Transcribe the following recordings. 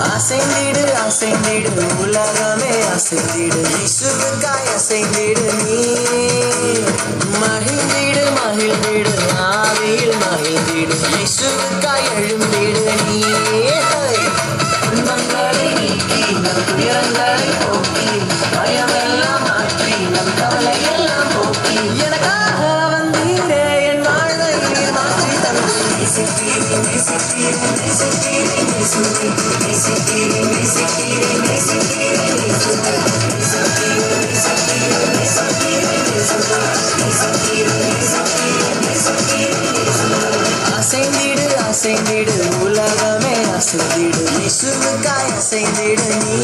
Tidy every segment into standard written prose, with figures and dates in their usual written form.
அசைந்திடு அசைந்திடு உலகமே அசைந்திடு இயேசுவுக்காய் அசைந்திடு நீ மகிழ்ந்திடு மகிழ்ந்திடு ஆவியில் மகிழ்ந்திடு இயேசுவுக்காய் எழுந்திடு நீ துன்பங்களை நீக்கி நம் துயரங்களை போக்கி பயமெல்லாம் மாற்றி நம் கவலையெல்லாம் போக்கி எனக்காக வந்தீரே என் வாழ்வை நீர் மாற்றி தந்து நேசித்தீரே நேசித்தீரே நேசித்தீரே நேசித்தீரே அசைந்திடு அசைந்திடு உலகமே அசைந்திடு இயேசுவுக்காய் அசைந்திடு நீ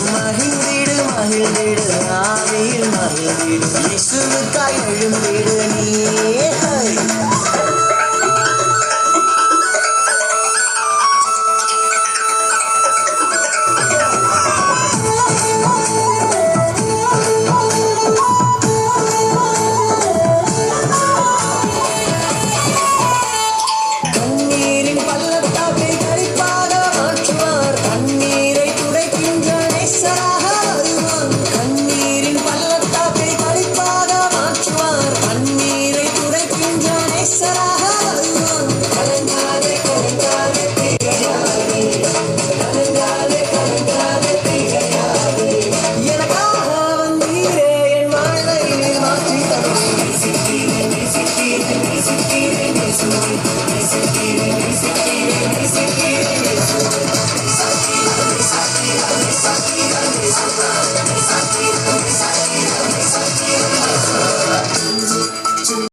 மகிழ்ந்திடு மகிழ்ந்திடு ஆவியில் மகிழ்ந்திடு இயேசுவுக்காய் எழுந்திடு நீ